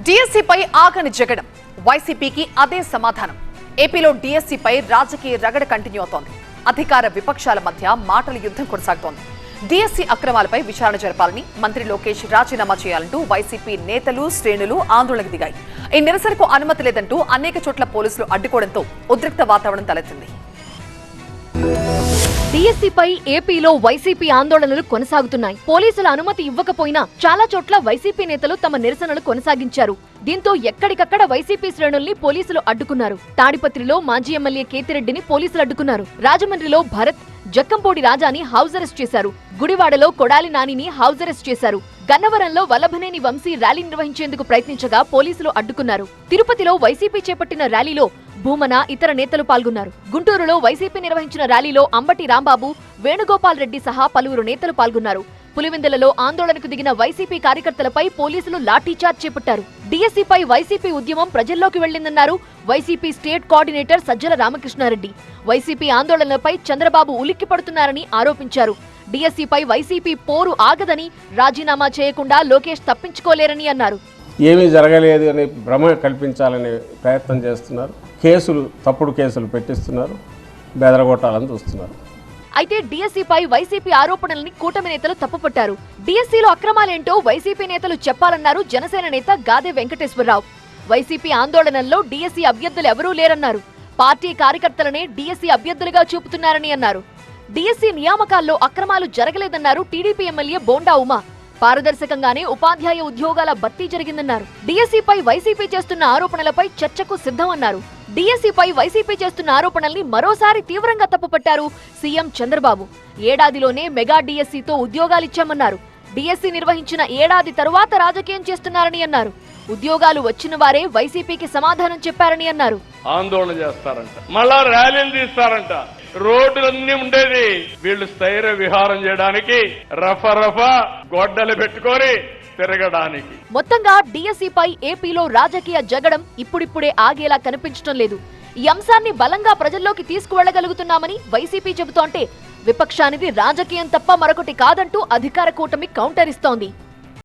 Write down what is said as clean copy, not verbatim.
డిఎస్సీపై ఆగని జగడం, వైసీపీకి అదే సమాధానం. ఏపీలో డిఎస్సీపై రాజకీయ రగడ కంటిన్యూ అవుతోంది. అధికార విపక్షాల మధ్య మాటల యుద్ధం కొనసాగుతోంది. డిఎస్సీ అక్రమాలపై విచారణ జరపాలని మంత్రి లోకేష్ రాజీనామా చేయాలంటూ వైసీపీ నేతలు, శ్రేణులు ఆందోళనకు దిగాయి. ఈ నిరసనకు అనుమతి లేదంటూ అనేక చోట్ల పోలీసులు అడ్డుకోవడంతో ఉద్రిక్త వాతావరణం తలెత్తింది. డిఎస్సీపై ఏపీలో వైసీపీ ఆందోళనలు కొనసాగుతున్నాయి. పోలీసుల అనుమతి ఇవ్వకపోయినా చాలా చోట్ల వైసీపీ నేతలు తమ నిరసనలు కొనసాగించారు. దీంతో ఎక్కడికక్కడ వైసీపీ శ్రేణుల్ని పోలీసులు అడ్డుకున్నారు. తాడిపత్రిలో మాజీ ఎమ్మెల్యే కేతిరెడ్డిని పోలీసులు అడ్డుకున్నారు. రాజమండ్రిలో భరత్, జక్కంపూడి రాజాని హౌస్ అరెస్ట్ చేశారు. గుడివాడలో కొడాలి నానిని హౌస్ అరెస్ట్ చేశారు. గన్నవరంలో వల్లభనేని వంశీ ర్యాలీ నిర్వహించేందుకు ప్రయత్నించగా పోలీసులు అడ్డుకున్నారు. తిరుపతిలో వైసీపీ చేపట్టిన ర్యాలీలో భూమన, ఇతర నేతలు పాల్గొన్నారు. గుంటూరులో వైసీపీ నిర్వహించిన ర్యాలీలో అంబటి రాంబాబు, వేణుగోపాల్ రెడ్డి సహా పలువురు నేతలు పాల్గొన్నారు. పులివెందులలో ఆందోళనకు దిగిన వైసీపీ కార్యకర్తలపై పోలీసులు లాఠీచార్జ్ చేపట్టారు. డిఎస్సీపై వైసీపీ ఉద్యమం ప్రజల్లోకి వెళ్లిందన్నారు YCP state coordinator Sajjala Ramakrishna Reddy. YCP ఆందోళనలపై చంద్రబాబు ఉలిక్కిపడుతున్నారని ఆరోపించారు. డిఎస్సీపై వైసీపీ పోరు ఆగదని, రాజీనామా చేయకుండా లోకేష్ తప్పించుకోలేరని అన్నారు. ఏమీ జరగలేదు అని భ్రమ కల్పించాలనే ప్రయత్నం చేస్తున్నారు. తప్పుడు కేసులు పెట్టిస్తున్నారు, బెదరగొట్టాలని చూస్తున్నారు. అయితే డిఎస్సీపై వైసీపీ ఆరోపణల్ని కూటమి నేతలు తప్పుపట్టారు. డిఎస్సీలో అక్రమాలేంటో వైసీపీ నేతలు చెప్పాలన్నారు జనసేన నేత గాదే వెంకటేశ్వరరావు. వైసీపీ ఆందోళనల్లో డిఎస్సీ అభ్యర్థులు ఎవరూ లేరన్నారు. పార్టీ కార్యకర్తలనే డిఎస్సీ అభ్యర్థులుగా చూపుతున్నారని అన్నారు. డిఎస్సీ నియామకాల్లో అక్రమాలు జరగలేదన్నారు టీడీపీ ఎమ్మెల్యే బోండా ఉమా. పారదర్శకంగానే ఉపాధ్యాయ ఉద్యోగాల భర్తీ జరిగిందన్నారు. డిఎస్సీపై వైసీపీ చేస్తున్న ఆరోపణలపై చర్చకు సిద్ధమన్నారు. డిఎస్సీపై వైసీపీ చేస్తున్న ఆరోపణల్ని మరోసారి తీవ్రంగా తప్పుపట్టారు సీఎం చంద్రబాబు. ఏడాదిలోనే మెగా డిఎస్సీతో ఉద్యోగాలిచ్చామన్నారు. డిఎస్సీ నిర్వహించిన ఏడాది తరువాత రాజకీయం చేస్తున్నారని అన్నారు. ఉద్యోగాలు వచ్చిన వారే వైసీపీకి సమాధానం చెప్పారని అన్నారు. ఆందోళన చేస్తారంట, మళ్ళా ర్యాలీలు తీస్తారంట, రోడ్లన్నీ ఉండేది వీళ్ళు స్థైర్య విహారం చేయడానికి, రఫా గొడ్డలు పెట్టుకొని తిరగడానికి. మొత్తంగా డిఎస్సీపై ఏపీలో రాజకీయ జగడం ఇప్పుడిప్పుడే ఆగేలా కనిపించడం లేదు. ఈ అంశాన్ని బలంగా ప్రజల్లోకి తీసుకువెళ్లగలుగుతున్నామని వైసీపీ చెబుతోంటే, విపక్షానిది రాజకీయం తప్ప మరొకటి కాదంటూ అధికార కూటమి కౌంటర్ ఇస్తోంది.